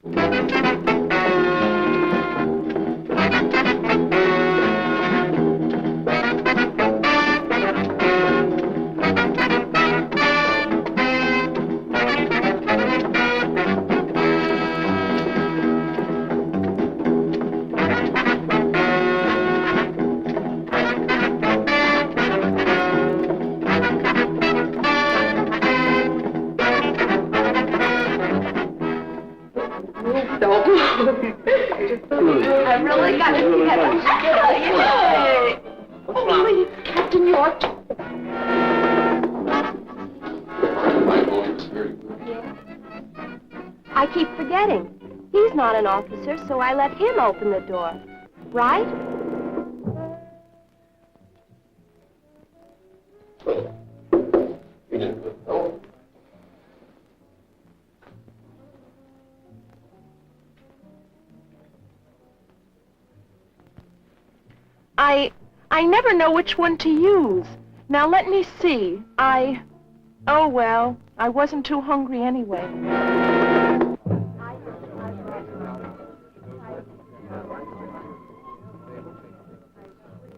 I really got to get out. Oh, please, Captain York. I keep forgetting. He's not an officer, so I let him open the door. Right? I never know which one to use. Now, let me see. Oh, well, I wasn't too hungry anyway.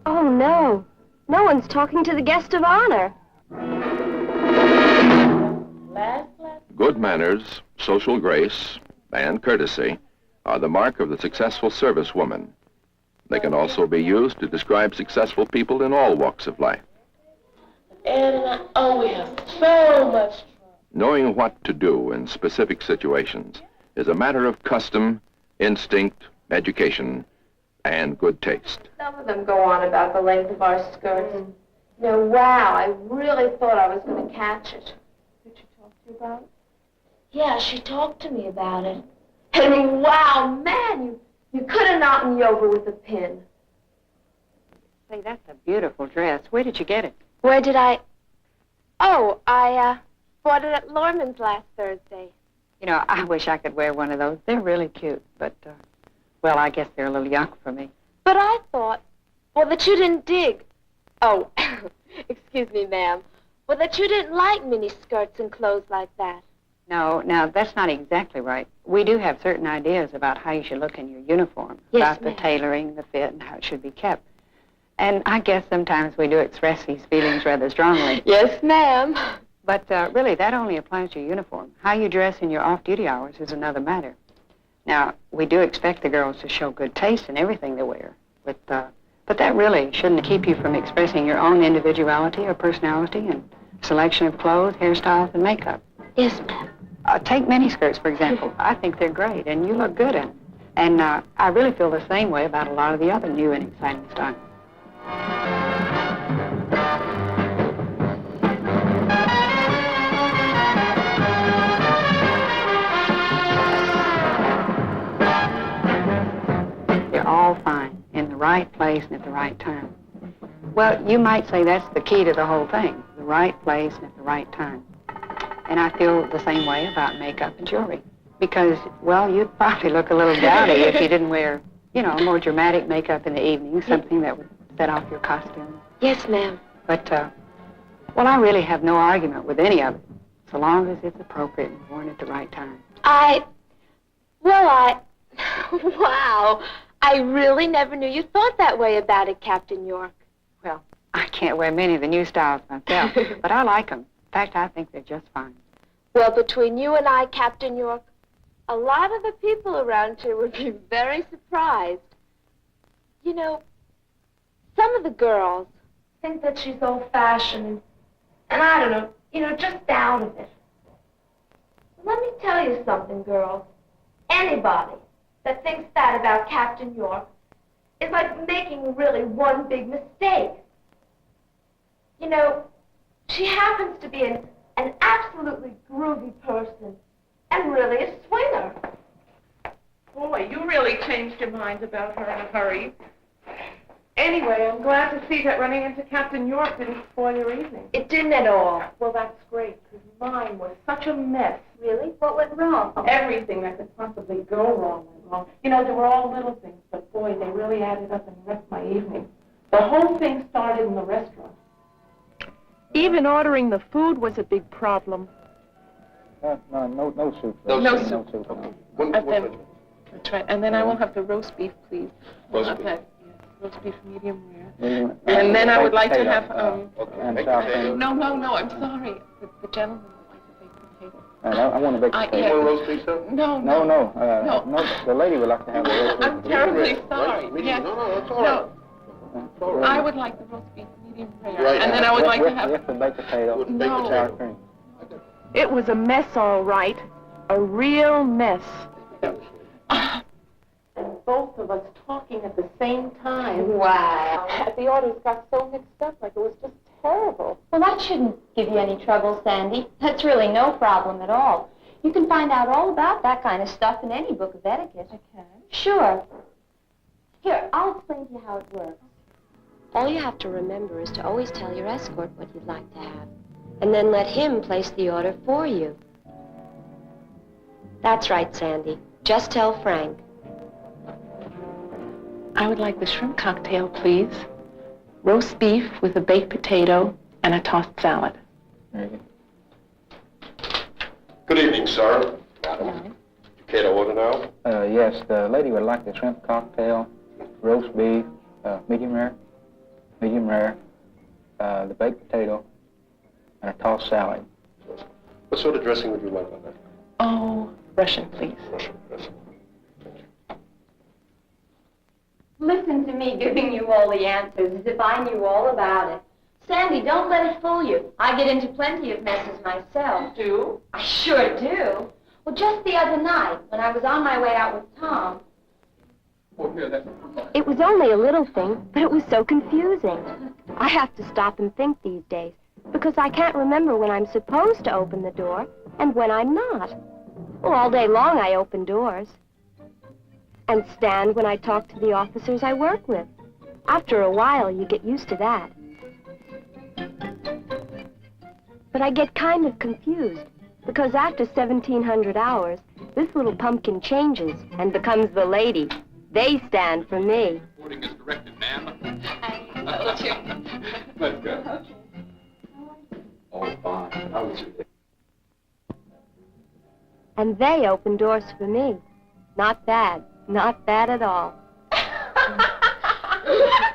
Oh, no. No one's talking to the guest of honor. Good manners, social grace, and courtesy are the mark of the successful service woman. They can also be used to describe successful people in all walks of life. Ed and I, we have so much trouble. Knowing what to do in specific situations is a matter of custom, instinct, education, and good taste. Some of them go on about the length of our skirts. No, wow, I really thought I was going to catch it. Did she talk to you about it? Yeah, she talked to me about it. And wow, man, you could have knocked me over with a pin. Say, that's a beautiful dress. Where did you get it? Where did I... Oh, I bought it at Lorman's last Thursday. You know, I wish I could wear one of those. They're really cute, but, well, I guess they're a little young for me. But I thought, well, that you didn't dig. Oh, excuse me, ma'am. Well, that you didn't like mini skirts and clothes like that. No, now, that's not exactly right. We do have certain ideas about how you should look in your uniform, Yes, about the tailoring, the fit, and how it should be kept. And I guess sometimes we do express these feelings rather strongly. Yes, ma'am. But really, that only applies to your uniform. How you dress in your off-duty hours is another matter. Now, we do expect the girls to show good taste in everything they wear, but that really shouldn't keep you from expressing your own individuality or personality in selection of clothes, hairstyles, and makeup. Yes, ma'am. Take miniskirts, for example. I think they're great, and you look good in them. And I really feel the same way about a lot of the other new and exciting styles. They're all fine, in the right place and at the right time. Well, you might say that's the key to the whole thing, the right place and at the right time. And I feel the same way about makeup and jewelry. Because, well, you'd probably look a little dowdy if you didn't wear, you know, more dramatic makeup in the evening, something that would set off your costume. Yes, ma'am. But, well, I really have no argument with any of it, so long as it's appropriate and worn at the right time. Wow, I really never knew you thought that way about it, Captain York. Well, I can't wear many of the new styles myself, but I like them. In fact, I think they're just fine. Well, between you and I, Captain York, a lot of the people around here would be very surprised. You know, some of the girls think that she's old-fashioned, and I don't know, you know, just out of it. Let me tell you something, girls. Anybody that thinks that about Captain York is like making really one big mistake. You know, she happens to be an absolutely groovy person and really a swinger. Boy, you really changed your mind about her in a hurry. Anyway, I'm glad to see that running into Captain York didn't spoil your evening. It didn't at all. Well, that's great, because mine was such a mess. Really? What went wrong? Everything that could possibly go wrong went wrong. You know, they were all little things, but boy, they really added up and wrecked my evening. The whole thing started in the restaurant. Even ordering the food was a big problem. No soup. No soup. Okay. That's right. And then I will have the roast beef, please. Roast I'll beef. have, yes, roast beef medium rare. Medium, And then I would like to potato, have, and sour cream. no, I'm sorry. The gentleman would like the baked potato. I want a baked potato. yeah. roast beef, sir? No. No, the lady would like to have the roast beef. I'm terribly sorry. Yes. No, that's all right. No, I would like the roast beef medium rare. Right. And then I would like to have... With the baked potato, With the baked and sour cream. It was a mess, all right. A real mess. And both of us talking at the same time. Wow. The orders got so mixed up, like it was just terrible. Well, that shouldn't give you any trouble, Sandy. That's really no problem at all. You can find out all about that kind of stuff in any book of etiquette. I can? Sure. Here, I'll explain to you how it works. All you have to remember is to always tell your escort what you'd like to have, and then let him place the order for you. That's right, Sandy. Just tell Frank. I would like the shrimp cocktail, please. Roast beef with a baked potato and a tossed salad. Very good. Good evening, sir. Madam. Care to order now? Yes, the lady would like the shrimp cocktail, roast beef, medium rare, the baked potato, and a tossed salad. What sort of dressing would you like on that? Oh, Russian, please. Russian. Listen to me giving you all the answers as if I knew all about it. Sandy, don't let it fool you. I get into plenty of messes myself. Do? I sure do. Well, just the other night, when I was on my way out with Tom... It was only a little thing, but it was so confusing. I have to stop and think these days, because I can't remember when I'm supposed to open the door and when I'm not. Well, all day long I open doors. And stand when I talk to the officers I work with. After a while, you get used to that. But I get kind of confused, because after 1,700 hours, this little pumpkin changes and becomes the lady. They stand for me. Reporting is directed, ma'am. Let's go. Oh, fine. How was it? And they open doors for me. Not bad. Not bad at all.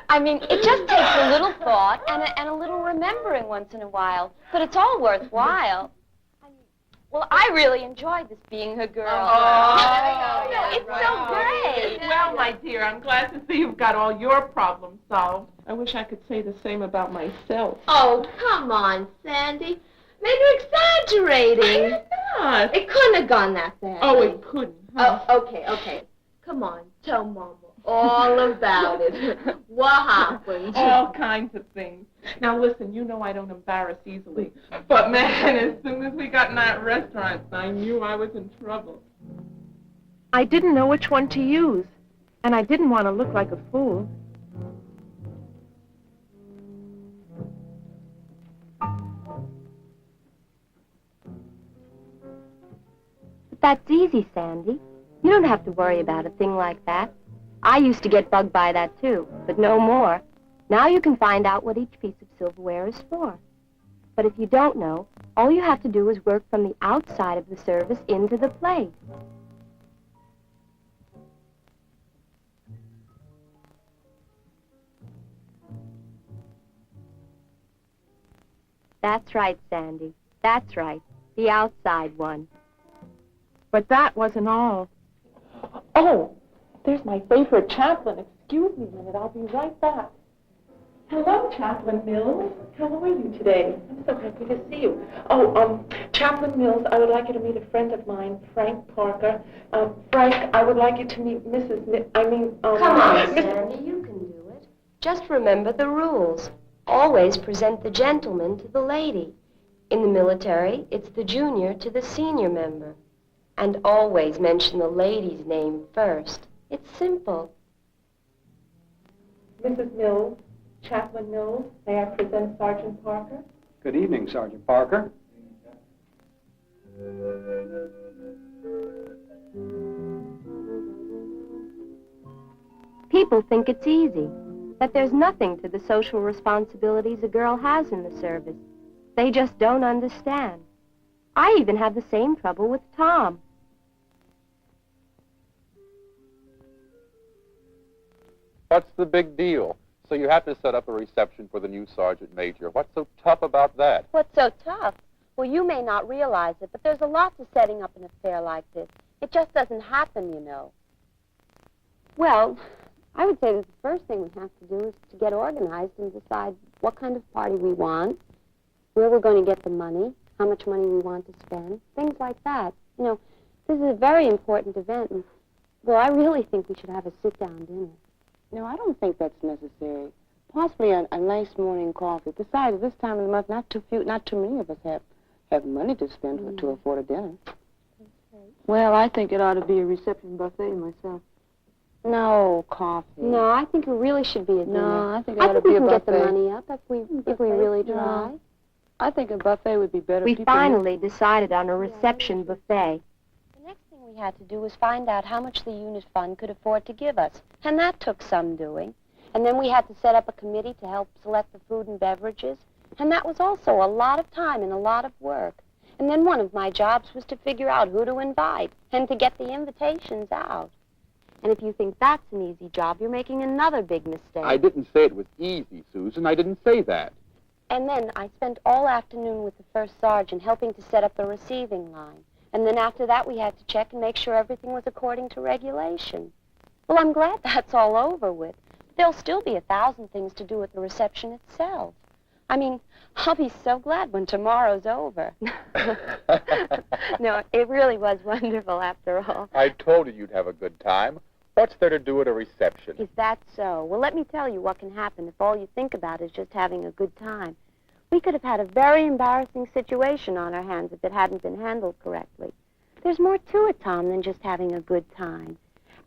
I mean, it just takes a little thought and a little remembering once in a while. But it's all worthwhile. Well, I really enjoyed this being a girl. It's so great. Well, my dear, I'm glad to see you've got all your problems solved. I wish I could say the same about myself. Oh, come on, Sandy. Maybe you're exaggerating. Not. It couldn't have gone that bad. Oh, it couldn't. Huh? Oh, okay. Come on, tell Mama all about it. What happened? All kinds of things. Now, listen, you know I don't embarrass easily. But, man, as soon as we got in that restaurant, I knew I was in trouble. I didn't know which one to use, and I didn't want to look like a fool. But that's easy, Sandy. You don't have to worry about a thing like that. I used to get bugged by that, too, but no more. Now you can find out what each piece of silverware is for. But if you don't know, all you have to do is work from the outside of the service into the plate. That's right, Sandy. That's right. The outside one. But that wasn't all. Oh, there's my favorite chaplain. Excuse me a minute. I'll be right back. Hello, Chaplain Mills. How are you today? I'm so happy to see you. Oh, Chaplain Mills, I would like you to meet a friend of mine, Frank Parker. Frank, I would like you to meet Mrs. Come on, Sandy, you can do it. Just remember the rules. Always present the gentleman to the lady. In the military, it's the junior to the senior member. And always mention the lady's name first. It's simple. Mrs. Mills, Chaplain Mills, may I present Sergeant Parker? Good evening, Sergeant Parker. People think it's easy, that there's nothing to the social responsibilities a girl has in the service. They just don't understand. I even had the same trouble with Tom. What's the big deal? So you have to set up a reception for the new sergeant major. What's so tough about that? What's so tough? Well, you may not realize it, but there's a lot to setting up an affair like this. It just doesn't happen, you know. Well, I would say that the first thing we have to do is to get organized and decide what kind of party we want, where we're going to get the money, how much money we want to spend, things like that. You know, this is a very important event, and, well, I really think we should have a sit-down dinner. No, I don't think that's necessary. Possibly a nice morning coffee. Besides, at this time of the month, not too many of us have money to spend to afford a dinner. Well, I think it ought to be a reception buffet myself. No, coffee. No, I think it really should be a dinner. No, I think it ought to be a buffet. I think we can get the money up if we really try. No. I think a buffet would be better. We finally decided on a reception buffet. The next thing we had to do was find out how much the unit fund could afford to give us, and that took some doing. And then we had to set up a committee to help select the food and beverages, and that was also a lot of time and a lot of work. And then one of my jobs was to figure out who to invite and to get the invitations out. And if you think that's an easy job, you're making another big mistake. I didn't say it was easy, Susan. I didn't say that. And then I spent all afternoon with the first sergeant helping to set up the receiving line. And then after that, we had to check and make sure everything was according to regulation. Well, I'm glad that's all over with. There'll still be 1,000 things to do at the reception itself. I mean, I'll be so glad when tomorrow's over. No, it really was wonderful after all. I told you you'd have a good time. What's there to do at a reception? Is that so? Well, let me tell you what can happen if all you think about is just having a good time. We could have had a very embarrassing situation on our hands if it hadn't been handled correctly. There's more to it, Tom, than just having a good time.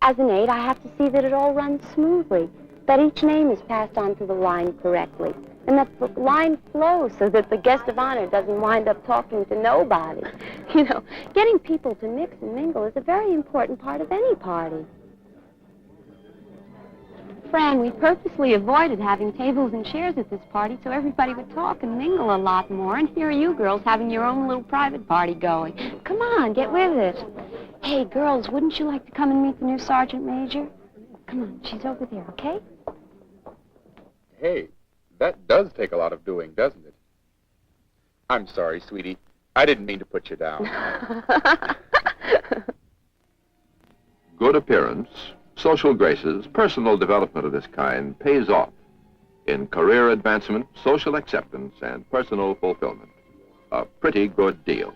As an aide, I have to see that it all runs smoothly, that each name is passed on to the line correctly, and that the line flows so that the guest of honor doesn't wind up talking to nobody. You know, getting people to mix and mingle is a very important part of any party. Fran, we purposely avoided having tables and chairs at this party so everybody would talk and mingle a lot more, and here are you girls having your own little private party going. Come on, get with it. Hey, girls, wouldn't you like to come and meet the new sergeant major? Come on, she's over there, okay? Hey, that does take a lot of doing, doesn't it? I'm sorry, sweetie. I didn't mean to put you down. Good appearance, social graces, personal development of this kind pays off in career advancement, social acceptance, and personal fulfillment. A pretty good deal.